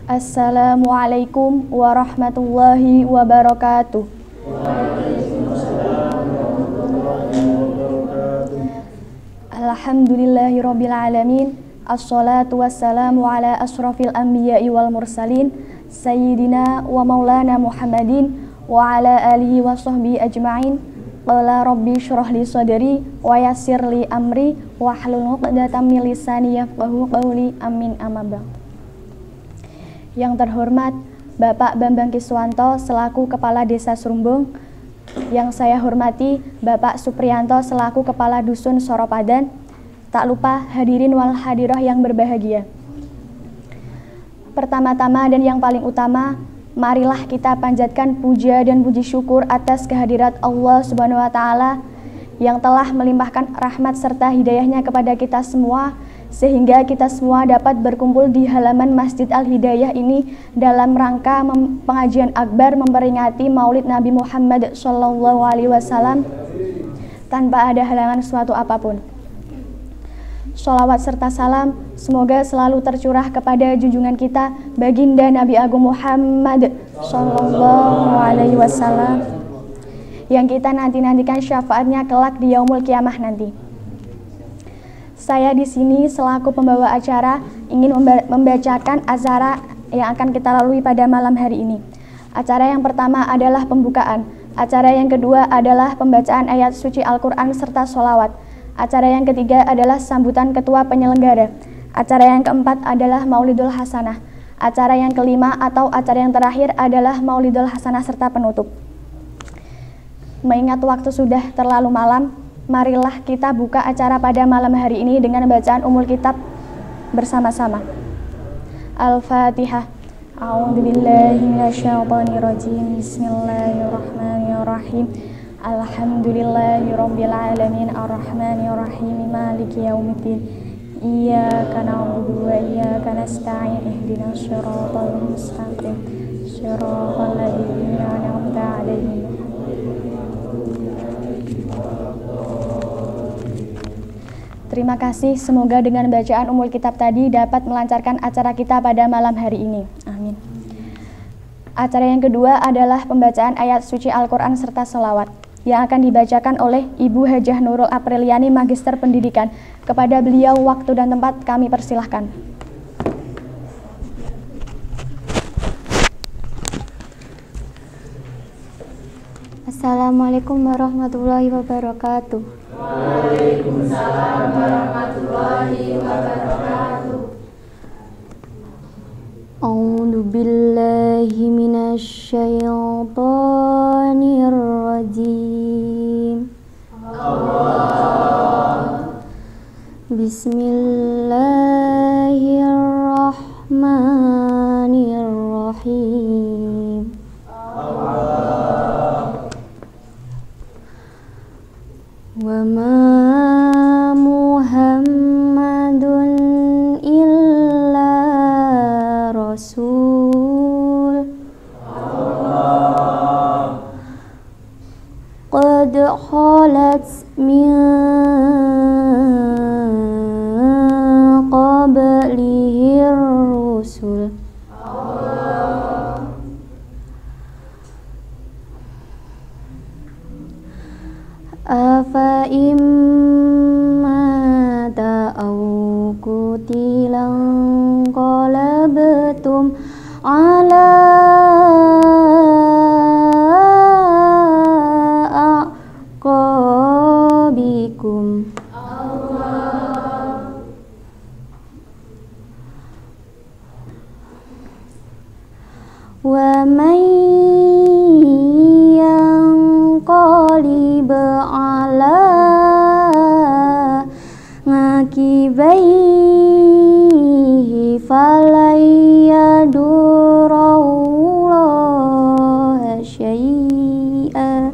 Assalamualaikum warahmatullahi wabarakatuh. Alhamdulillahirabbil alamin. Assalatu wassalamu ala asrofil anbiya'i wal mursalin sayyidina wa maulana Muhammadin wa ala alihi wa sahbihi ajma'in. Qala rabbi syrah li sadri wa yassir li amri wa hlul 'uqdatam min lisani yafqahu qawli. Amin amaba. Yang terhormat Bapak Bambang Kiswanto selaku Kepala Desa Srumbung, yang saya hormati Bapak Supriyanto selaku Kepala Dusun Soropadan, tak lupa hadirin wal hadirah yang berbahagia. Pertama-tama dan yang paling utama, marilah kita panjatkan puja dan puji syukur atas kehadirat Allah Subhanahu wa Ta'ala yang telah melimpahkan rahmat serta hidayahnya kepada kita semua, sehingga kita semua dapat berkumpul di halaman Masjid Al-Hidayah ini dalam rangka pengajian akbar memperingati Maulid Nabi Muhammad SAW tanpa ada halangan suatu apapun. Sholawat serta salam semoga selalu tercurah kepada junjungan kita baginda Nabi Agung Muhammad SAW yang kita nantikan syafaatnya kelak di yaumul kiamah nanti. Saya di sini selaku pembawa acara ingin membacakan acara yang akan kita lalui pada malam hari ini. Acara yang pertama adalah pembukaan. Acara yang kedua adalah pembacaan ayat suci Al-Quran serta sholawat. Acara yang ketiga adalah sambutan ketua penyelenggara. Acara yang keempat adalah Maulidul Hasanah. Acara yang kelima atau acara yang terakhir adalah Maulidul Hasanah serta penutup. Mengingat waktu sudah terlalu malam, marilah kita buka acara pada malam hari ini dengan bacaan Ummul Kitab bersama-sama. Al-Fatihah. A'udzubillahi minasyaitonirrajim. Bismillahirrahmanirrahim. Alhamdulillahirabbil alamin arrahmanirrahim maliki yaumiddin. Iyyaka na'budu wa iyyaka nasta'in ihdinas siratal mustaqim siratal ladzina an'amta 'alaihim. Terima kasih, semoga dengan bacaan Ummul Kitab tadi dapat melancarkan acara kita pada malam hari ini. Amin. Acara yang kedua adalah pembacaan ayat suci Al-Quran serta sholawat yang akan dibacakan oleh Ibu Hajah Nurul Apriliani, Magister Pendidikan. Kepada beliau waktu dan tempat kami persilahkan. Assalamualaikum warahmatullahi wabarakatuh. Waalaikumsalam warahmatullahi wabarakatuh. A'udzu billahi minasyaitonir rajim. Bismillahirrahmanirrahim. Wa ma Muhammadun illa rasul qad khalat min qablihi rusul afa immata au kutilang qalabtum ala aqabikum wa man yanqalib ala ngakibaihi falayadurallaha syai'a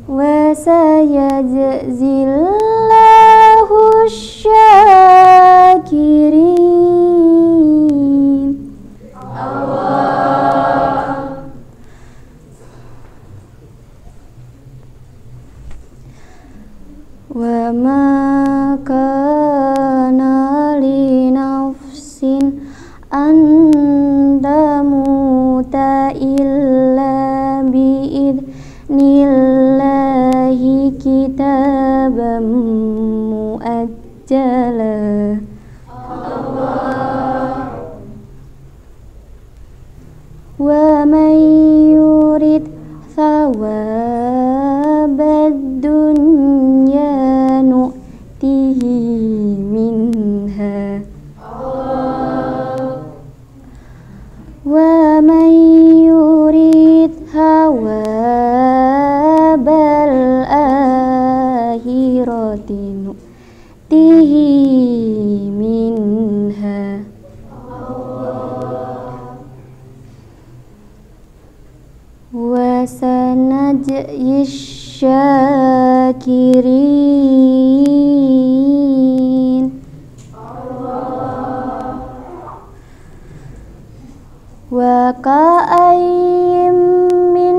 wa sayajzillahu syakirin. Wa ma kana li nafsin an tamuta illa bi'idnillahi kitaban muajjala. Wa man yurid thawabad dunya nu'tihi minha. Wa man yurid thawabal akhirati nu'tihi minha. Wa sanajzish syakirin. Wa ka'ayyim min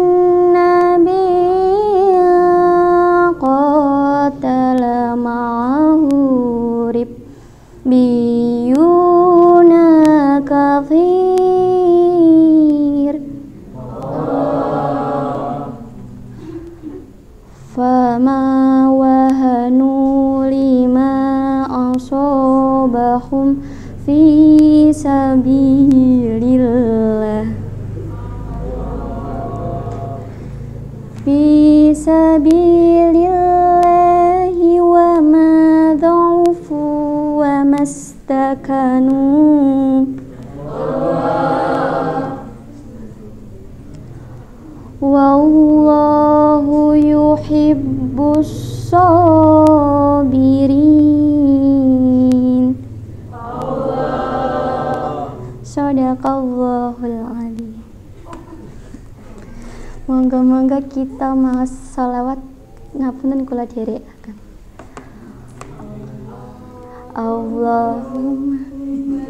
nabiyyin qatala ma'ahu ribbiyuna katsir. Fama wahanu lima asobahum fi sabilillah wa ma dha'ufu wa mastakanu. Wallahu yuhibbus sabirin. Shadaqallahul adzim. Monggo-monggo kita maos shalawat ngapunten kula dherekaken. Allahumma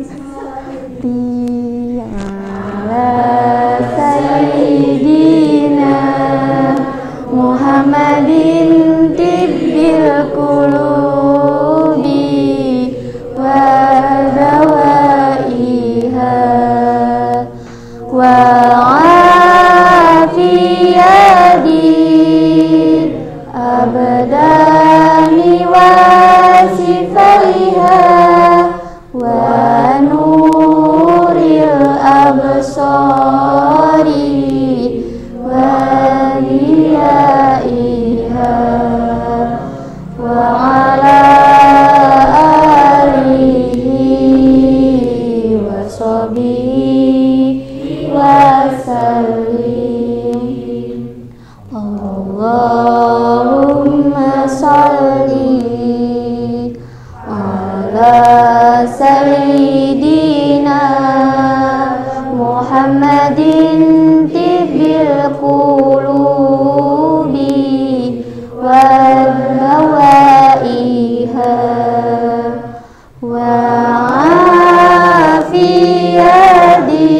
sholli ala sayyidina Muhammadin tibbil qulubi wa dawaiha wa afiyadi abdani wa sifaiha wa nuril absari wa riyaiha wa ala alihi wa sahbihi wa sallim. Allahumma sholli ala sayyidina Muhammadin tibbil qulubi wa dawaiha wa afiyadi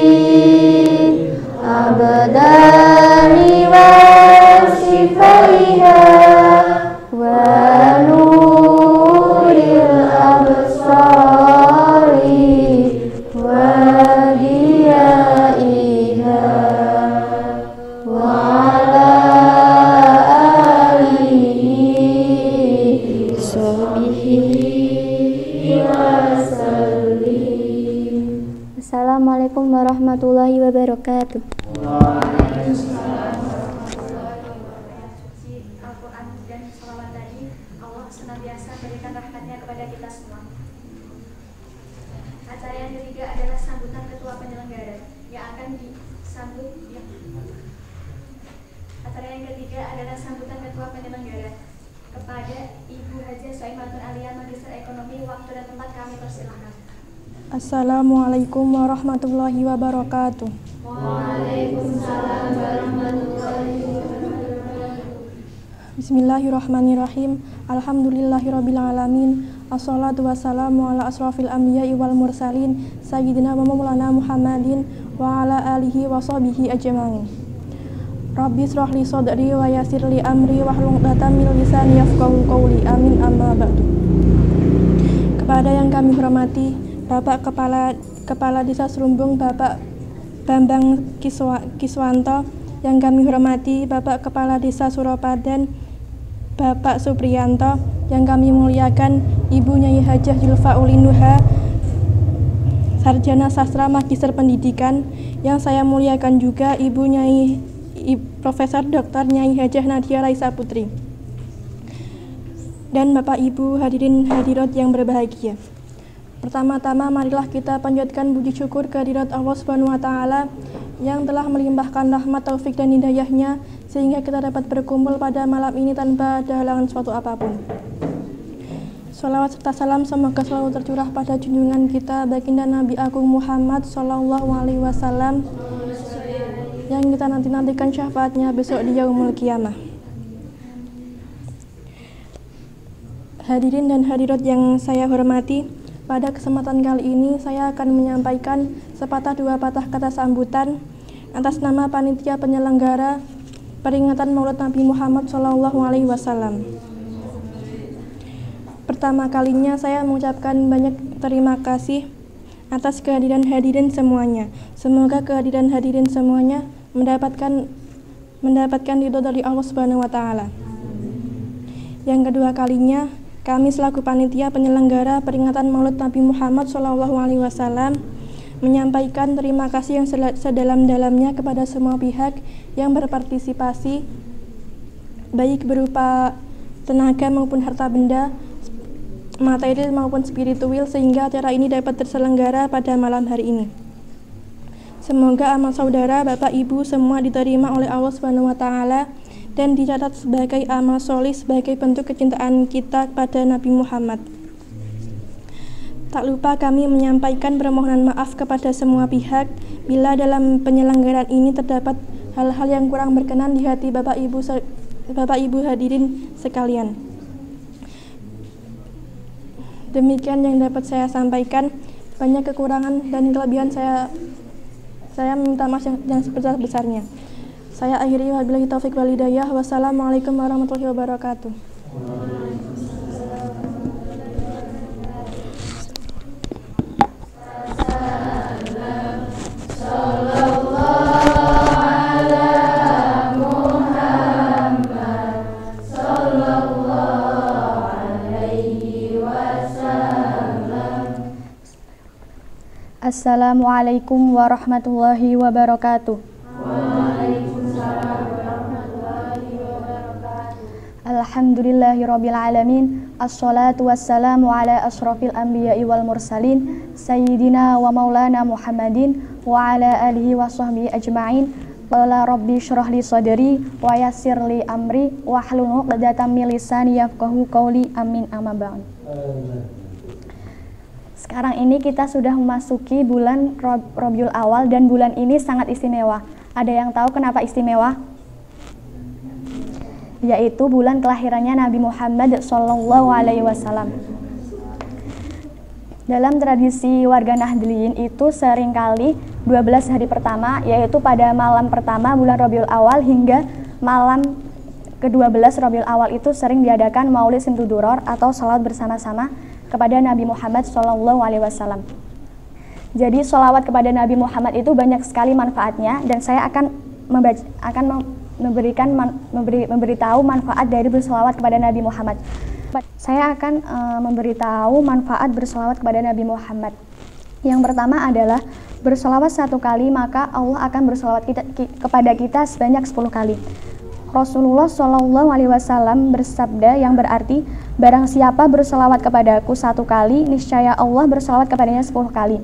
abdani wa sifaiha wa nuril absari wa riyaiha wa ala alihi sahbihi wa sallim. Assalamualaikum warahmatullahi wabarakatuh. Al-Quran dan sholawat tadi, Allah senantiasa berikan rahmatnya kepada kita semua. Acara yang ketiga adalah sambutan ketua penyelenggara yang akan disambut. Acara yang ketiga adalah sambutan ketua penyelenggara kepada Ibu Hajah Soimatun Alia, Magister Ekonomi. Waktu dan tempat kami persilahkan. Assalamualaikum warahmatullahi wabarakatuh. Waalaikumsalam warahmatullahi wabarakatuh. Bismillahirrahmanirrahim. Alhamdulillahirabbil alamin. Assalatu wassalamu ala asrofil anbiya'i wal mursalin sayyidina wa maulana Muhammadin wa ala alihi wa sahbihi ajma'in. Rabbi shrah li sadri wa yassir li amri wahlul 'uqdatam min lisani yafqahu qawli. Amin amma ba'du. Kepada yang kami hormati Bapak Kepala Desa Serumbung, Bapak Bambang Kiswanto, yang kami hormati Bapak Kepala Desa Suropadan, Bapak Supriyanto, yang kami muliakan Ibu Nyai Hajah Julfa Ulinuha, Sarjana Sastra Magister Pendidikan, yang saya muliakan juga Ibu Nyai Profesor Dr. Nyai Hajah Nadia Raisa Putri, dan Bapak Ibu hadirin hadirat yang berbahagia. Pertama-tama marilah kita panjatkan puji syukur kehadirat Allah Subhanahu wa taala yang telah melimpahkan rahmat, taufik dan hidayahnya sehingga kita dapat berkumpul pada malam ini tanpa ada halangan suatu apapun. Sholawat serta salam semoga selalu tercurah pada junjungan kita baginda Nabi Agung Muhammad Sallallahu Alaihi Wasallam yang kita nantikan syafaatnya besok di yaumul qiyamah. Hadirin dan hadirat yang saya hormati, pada kesempatan kali ini saya akan menyampaikan sepatah dua patah kata sambutan atas nama panitia penyelenggara peringatan Maulid Nabi Muhammad Sallallahu Alaihi Wasallam. Pertama kalinya saya mengucapkan banyak terima kasih atas kehadiran hadirin semuanya. Semoga kehadiran hadirin semuanya mendapatkan ridho dari Allah Subhanahu wa taala. Yang kedua kalinya, kami selaku panitia penyelenggara peringatan Maulid Nabi Muhammad SAW menyampaikan terima kasih yang sedalam-dalamnya kepada semua pihak yang berpartisipasi, baik berupa tenaga maupun harta benda, material maupun spiritual, sehingga acara ini dapat terselenggara pada malam hari ini. Semoga amal saudara, Bapak Ibu semua diterima oleh Allah Subhanahu wa taala dan dicatat sebagai amal solih sebagai bentuk kecintaan kita kepada Nabi Muhammad. Tak lupa kami menyampaikan permohonan maaf kepada semua pihak bila dalam penyelenggaraan ini terdapat hal-hal yang kurang berkenan di hati Bapak Ibu hadirin sekalian. Demikian yang dapat saya sampaikan. Banyak kekurangan dan kelebihan saya minta maaf yang sebesar-besarnya. Saya akhiri wabillahi taufik wal hidayah. Wassalamualaikum warahmatullahi wabarakatuh. Assalamualaikum warahmatullahi wabarakatuh. Waalaikumsalam warahmatullahi wabarakatuh. Alhamdulillahirabbil alamin. Assalatu wassalamu ala asrofil anbiya'i wal mursalin sayyidina wa maulana Muhammadin wa ala alihi wa sahbihi ajma'in. Qala rabbi shrah li sadri wa yassir li amri wahlul 'uqdatam min lisani yafqahu qawli. Amin amma ba'd. Sekarang ini kita sudah memasuki bulan Rabiul Awal dan bulan ini sangat istimewa. Ada yang tahu kenapa istimewa? Yaitu bulan kelahirannya Nabi Muhammad Sallallahu Alaihi Wasallam. Dalam tradisi warga Nahdliyin itu seringkali 12 hari pertama, yaitu pada malam pertama bulan Rabiul Awal hingga malam ke-12 Rabiul Awal itu sering diadakan Maulid Simtuduror atau salat bersama-sama kepada Nabi Muhammad Sallallahu Alaihi Wasallam. Jadi sholawat kepada Nabi Muhammad itu banyak sekali manfaatnya dan saya akan memberitahu manfaat dari berselawat kepada Nabi Muhammad. Saya akan memberitahu manfaat berselawat kepada Nabi Muhammad. Yang pertama adalah berselawat 1 kali maka Allah akan berselawat kepada kita sebanyak 10 kali. Rasulullah Shallallahu Alaihi Wasallam bersabda yang berarti barang siapa berselawat kepadaku 1 kali, niscaya Allah berselawat kepadanya 10 kali.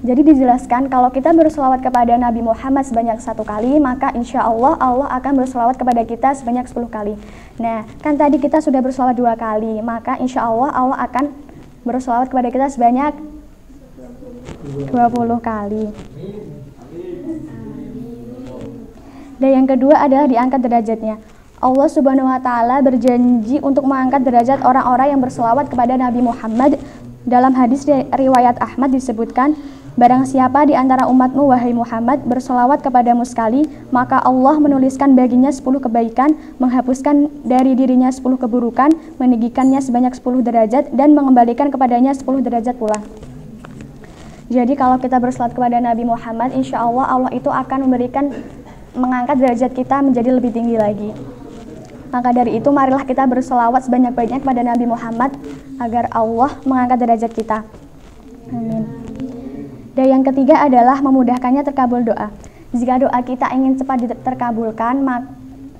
Jadi dijelaskan kalau kita berselawat kepada Nabi Muhammad sebanyak 1 kali, maka insya Allah Allah akan berselawat kepada kita sebanyak 10 kali. Nah, kan tadi kita sudah berselawat 2 kali, maka insya Allah Allah akan berselawat kepada kita sebanyak 20 kali. Dan yang kedua adalah diangkat derajatnya. Allah Subhanahu wa taala berjanji untuk mengangkat derajat orang-orang yang berselawat kepada Nabi Muhammad. Dalam hadis riwayat Ahmad disebutkan, Barang siapa di antara umatmu, wahai Muhammad, bersolawat kepadamu sekali, maka Allah menuliskan baginya 10 kebaikan, menghapuskan dari dirinya 10 keburukan, meninggikannya sebanyak 10 derajat, dan mengembalikan kepadanya 10 derajat pula. Jadi kalau kita bersolawat kepada Nabi Muhammad, insya Allah Allah itu akan mengangkat derajat kita menjadi lebih tinggi lagi. Maka dari itu marilah kita bersolawat sebanyak-banyaknya kepada Nabi Muhammad agar Allah mengangkat derajat kita. Amin. Dan yang ketiga adalah memudahkannya terkabul doa. Jika doa kita ingin cepat terkabulkan,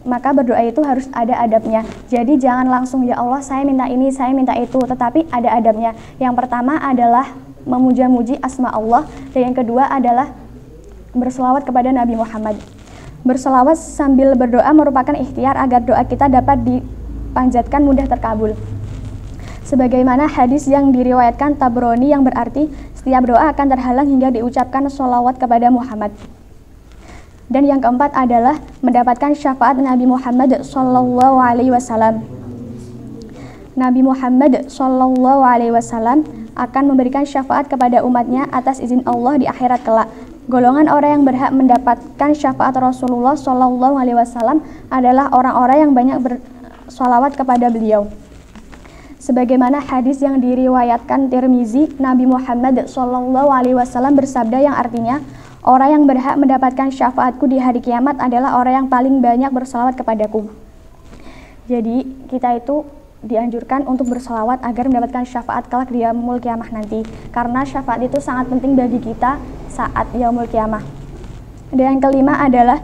maka berdoa itu harus ada adabnya. Jadi jangan langsung ya Allah saya minta ini, saya minta itu, tetapi ada adabnya. Yang pertama adalah memuja-muji asma Allah, dan yang kedua adalah berselawat kepada Nabi Muhammad. Berselawat sambil berdoa merupakan ikhtiar agar doa kita dapat dipanjatkan mudah terkabul. Sebagaimana hadis yang diriwayatkan Tabrani yang berarti setiap doa akan terhalang hingga diucapkan sholawat kepada Muhammad. Dan yang keempat adalah mendapatkan syafaat Nabi Muhammad Sallallahu Alaihi Wasallam. Nabi Muhammad Sallallahu Alaihi Wasallam akan memberikan syafaat kepada umatnya atas izin Allah di akhirat kelak. Golongan orang yang berhak mendapatkan syafaat Rasulullah Sallallahu Alaihi Wasallam adalah orang-orang yang banyak bersolawat kepada beliau. Sebagaimana hadis yang diriwayatkan Tirmizi, Nabi Muhammad Sallallahu Alaihi Wasallam bersabda yang artinya, orang yang berhak mendapatkan syafaatku di hari kiamat adalah orang yang paling banyak bersolawat kepadaku. Jadi kita itu dianjurkan untuk bersolawat agar mendapatkan syafaat kelak di yaumul kiamah nanti, karena syafaat itu sangat penting bagi kita saat yaumul kiamah. Dan yang kelima adalah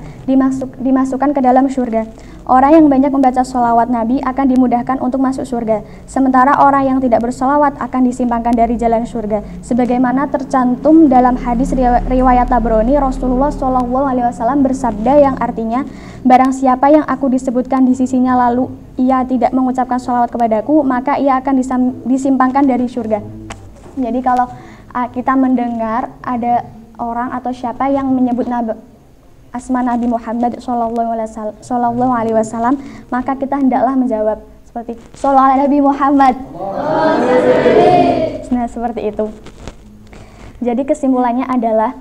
dimasukkan ke dalam surga. Orang yang banyak membaca sholawat Nabi akan dimudahkan untuk masuk surga, sementara orang yang tidak bersolawat akan disimpangkan dari jalan surga. Sebagaimana tercantum dalam hadis riwayat Tabrani, Rasulullah SAW bersabda yang artinya, barang siapa yang aku disebutkan di sisinya lalu ia tidak mengucapkan sholawat kepadaku, maka ia akan disimpangkan dari surga. Jadi kalau kita mendengar ada orang atau siapa yang menyebut asma Nabi Muhammad Sallallahu Alaihi Wasallam, maka kita hendaklah menjawab seperti Shollallahu ala Nabi Muhammad. Nah seperti itu. Jadi kesimpulannya adalah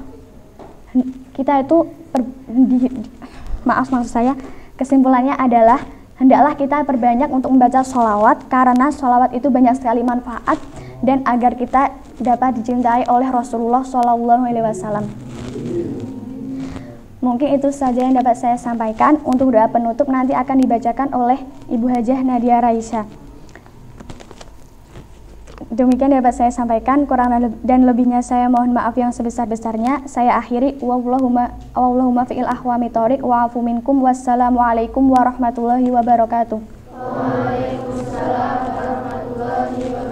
kita itu kesimpulannya adalah hendaklah kita perbanyak untuk membaca sholawat, karena sholawat itu banyak sekali manfaat dan agar kita dapat dicintai oleh Rasulullah Sallallahu Alaihi Wasallam. Mungkin itu saja yang dapat saya sampaikan. Untuk doa penutup nanti akan dibacakan oleh Ibu Hajah Nadia Raisya. Demikian dapat saya sampaikan, kurang dan lebihnya saya mohon maaf yang sebesar-besarnya. Saya akhiri, wallahumma fi'il ahwami thoriq wa'afu minkum, wassalamualaikum warahmatullahi wabarakatuh. Waalaikumsalam warahmatullahi wabarakatuh.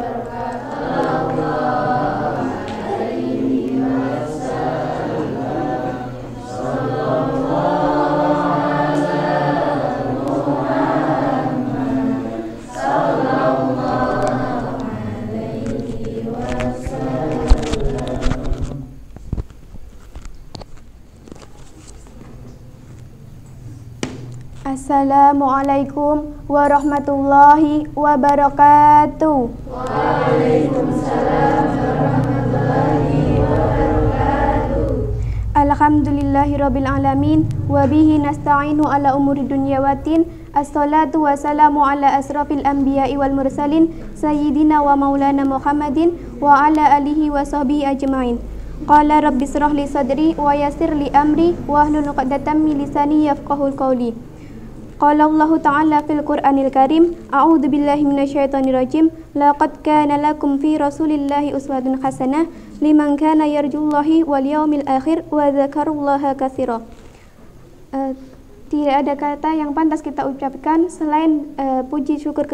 Assalamualaikum warahmatullahi wabarakatuh. Waalaikumsalam warahmatullahi wabarakatuh. Alhamdulillahirabbil alamin wa bihi nasta'inu ala umuri dunya waddin. Assalatu wassalamu ala asrafil anbiya'i wal mursalin sayyidina wa maulana Muhammadin wa ala alihi wa sahbihi ajma'in. Qala rabbi shrah li sadri wa yassir li amri wa hlul 'uqdatam min lisani yafqahul qawli. Qala Allah Ta'ala fil Qur'anil Karim, a'udzu billahi minasyaitonir rajim, laqad kana lakum fi Rasulillahi uswatun hasanah liman kana yarjullahi wal yaumil akhir wa dzakarullaha katsira. Tidak ada kata yang pantas kita ucapkan selain puji syukur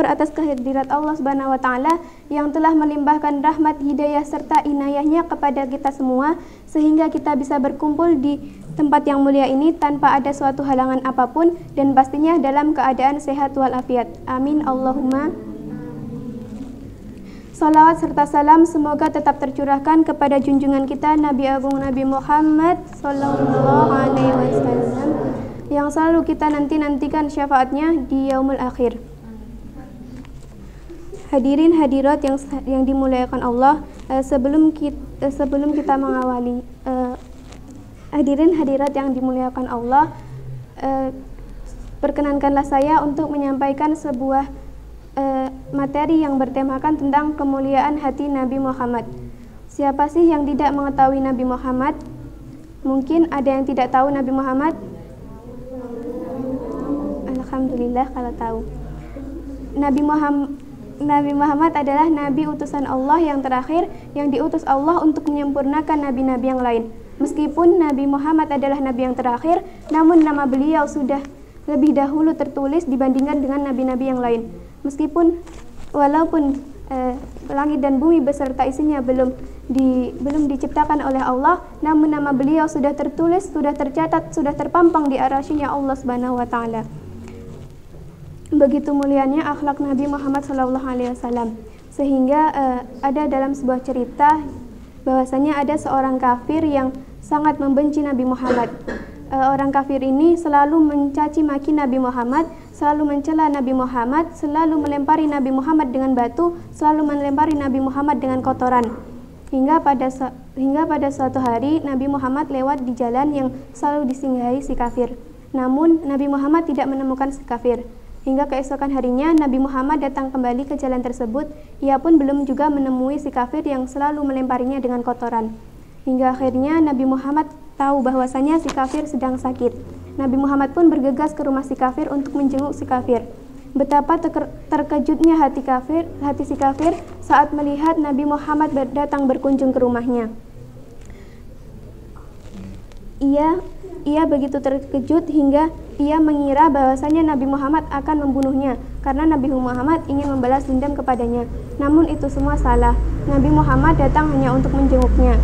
atas kehadirat Allah Subhanahu wa taala yang telah melimpahkan rahmat, hidayah serta inayahnya kepada kita semua sehingga kita bisa berkumpul di tempat yang mulia ini tanpa ada suatu halangan apapun dan pastinya dalam keadaan sehat walafiat. Amin Allahumma. Salawat serta salam semoga tetap tercurahkan kepada junjungan kita Nabi Agung Nabi Muhammad Sallallahu Alaihi Wasallam yang selalu kita nantikan syafaatnya di yaumul akhir. Hadirin hadirat yang dimuliakan Allah, Sebelum kita mengawali, hadirin hadirat yang dimuliakan Allah, perkenankanlah saya untuk menyampaikan sebuah materi yang bertemakan tentang kemuliaan hati Nabi Muhammad. Siapa sih yang tidak mengetahui Nabi Muhammad? Mungkin ada yang tidak tahu Nabi Muhammad? Alhamdulillah kalau tahu. Nabi Muhammad adalah Nabi utusan Allah yang terakhir, yang diutus Allah untuk menyempurnakan nabi-nabi yang lain. Meskipun Nabi Muhammad adalah Nabi yang terakhir, namun nama beliau sudah lebih dahulu tertulis dibandingkan dengan nabi-nabi yang lain. Meskipun walaupun langit dan bumi beserta isinya belum diciptakan oleh Allah, namun nama beliau sudah tertulis, sudah tercatat, sudah terpampang di arasy-Nya Allah Subhanahu wa taala. Begitu mulianya akhlak Nabi Muhammad SAW, sehingga ada dalam sebuah cerita bahwasanya ada seorang kafir yang sangat membenci Nabi Muhammad. Orang kafir ini selalu mencaci maki Nabi Muhammad, selalu mencela Nabi Muhammad, selalu melempari Nabi Muhammad dengan batu, selalu melempari Nabi Muhammad dengan kotoran. Hingga pada suatu hari Nabi Muhammad lewat di jalan yang selalu disinggahi si kafir. Namun Nabi Muhammad tidak menemukan si kafir. Hingga keesokan harinya Nabi Muhammad datang kembali ke jalan tersebut. Ia pun belum juga menemui si kafir yang selalu melemparinya dengan kotoran. Hingga akhirnya Nabi Muhammad tahu bahwasanya si kafir sedang sakit. Nabi Muhammad pun bergegas ke rumah si kafir untuk menjenguk si kafir. Betapa terkejutnya hati si kafir saat melihat Nabi Muhammad datang berkunjung ke rumahnya. Ia begitu terkejut hingga ia mengira bahwasanya Nabi Muhammad akan membunuhnya karena Nabi Muhammad ingin membalas dendam kepadanya. Namun itu semua salah. Nabi Muhammad datang hanya untuk menjenguknya.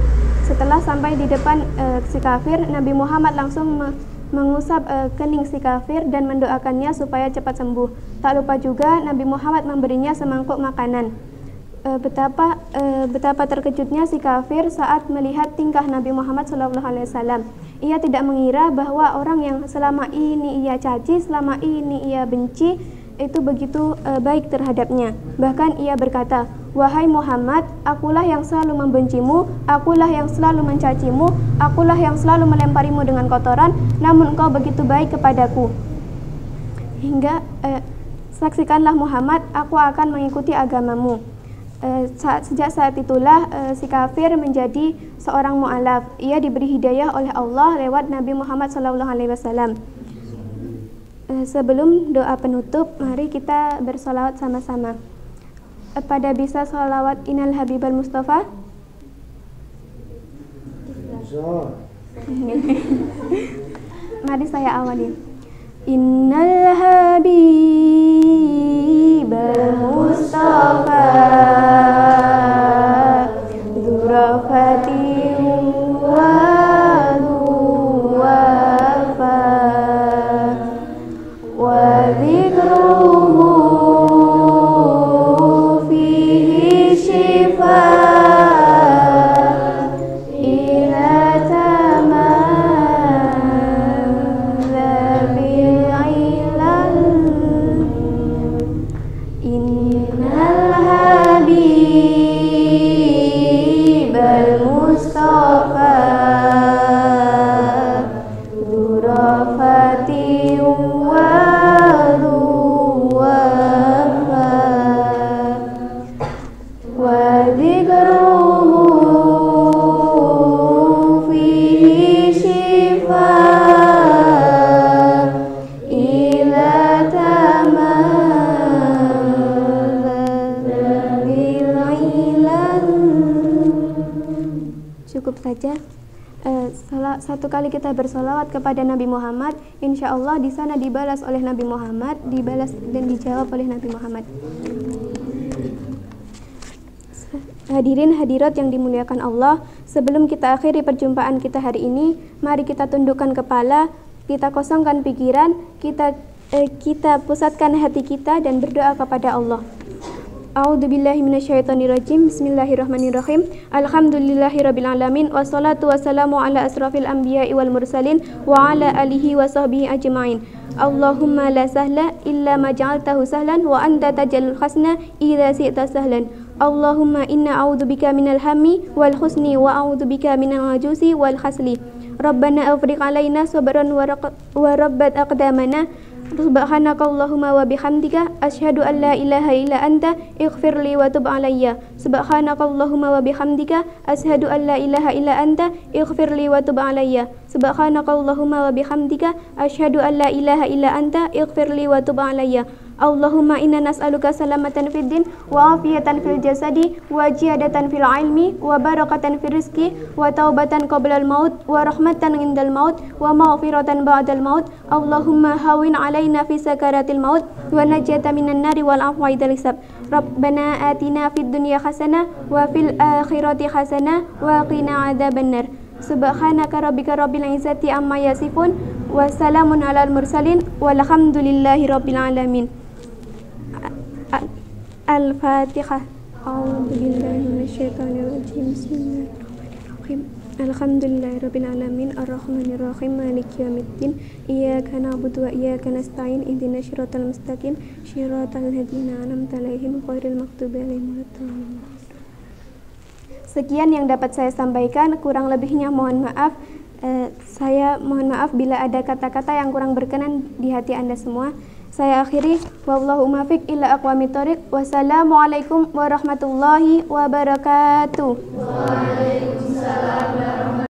Setelah sampai di depan si kafir, Nabi Muhammad langsung mengusap kening si kafir dan mendoakannya supaya cepat sembuh. Tak lupa juga Nabi Muhammad memberinya semangkuk makanan. Betapa terkejutnya si kafir saat melihat tingkah Nabi Muhammad SAW. Ia tidak mengira bahwa orang yang selama ini ia caci, selama ini ia benci, itu begitu baik terhadapnya. Bahkan ia berkata, "Wahai Muhammad, akulah yang selalu membencimu, akulah yang selalu mencacimu, akulah yang selalu melemparimu dengan kotoran, namun engkau begitu baik kepadaku. Hingga saksikanlah Muhammad, aku akan mengikuti agamamu." Sejak saat itulah si kafir menjadi seorang mu'alaf. Ia diberi hidayah oleh Allah lewat Nabi Muhammad SAW. Sebelum doa penutup, mari kita bersolawat sama-sama. Pada bisa solawat Innal Habibal Mustafa? Mari saya awali. Innal Habibal Mustafa Dzurafati wa duwafa wa dzikruhu fihi shifa ila tamam bil ilal. Innal Habibal Mustafa Dzurafati wa duwafa wa dzikruhu fihi shifa ila tamam bil ilal. Cukup saja. Satu kali kita bersolawat kepada Nabi Muhammad, insya Allah di sana dibalas oleh Nabi Muhammad, dibalas dan dijawab oleh Nabi Muhammad. Hadirin hadirat yang dimuliakan Allah, sebelum kita akhiri perjumpaan kita hari ini, mari kita tundukkan kepala, kita kosongkan pikiran, kita pusatkan hati kita dan berdoa kepada Allah. A'udzubillahi minasyaitonirrajim. Bismillahirrahmanirrahim. Alhamdulillahirabbil alamin wassalatu wassalamu ala asrafil anbiya'i wal mursalin wa ala alihi wa sahbihi ajmain. Allahumma la sahla illa ma ja'altahu sahlan wa anta taj'alul hasna idza syi'ta sahlan. Allahumma inna a'udzubika minal hammi wal husni wa a'udzubika minal ajuzi wal khasli. Rabbana afriq alaina sabran wa rabbat aqdamana. Subhanakallahumma wa bihamdika asyhadu an la ilaha illa anta ighfirli wa tub alayya. Subhanakallahumma wa bihamdika asyhadu an la ilaha illa anta ighfirli wa tub alayya. Subhanakallahumma wa bihamdika asyhadu an la ilaha illa anta ighfirli wa tub alayya. Allahumma inna nas'aluka salamatan fid din wa afiyatan fil jasadi wa ziyadatan fil ilmi wa barakatan fil rizqi wa taubatan qabla al maut wa rahmatan indal maut wa maghfiratan ba'dal maut. Allahumma hawin alaina fi sakaratil maut wa najata minan nari wal afwa idal hisab. Rabbana atina fid dunya hasanah wa fil akhirati hasanah wa qina adzabannar. Subhanaka rabbika rabbil izzati amma yasifun wa salamun alal mursalin walhamdulillahi rabbil alamin. Al-Fatihah. A'udzubillahi minasyaitonir rajim. Bismillahirrahmanirrahim. Alhamdulillahirabbil alamin arrahmanirrahim maliki yaumiddin. Iyyaka na'budu wa iyyaka nasta'in ihdinas siratal mustaqim siratal ladzina an'amta 'alaihim ghairil maghdubi 'alaihim waladdallin. Sekian yang dapat saya sampaikan, kurang lebihnya mohon maaf. Saya mohon maaf bila ada kata-kata yang kurang berkenan di hati Anda semua. Saya akhiri, wallahu muwaffiq ila aqwamit thoriq. Wassalamualaikum warahmatullahi wabarakatuh. Waalaikumsalam.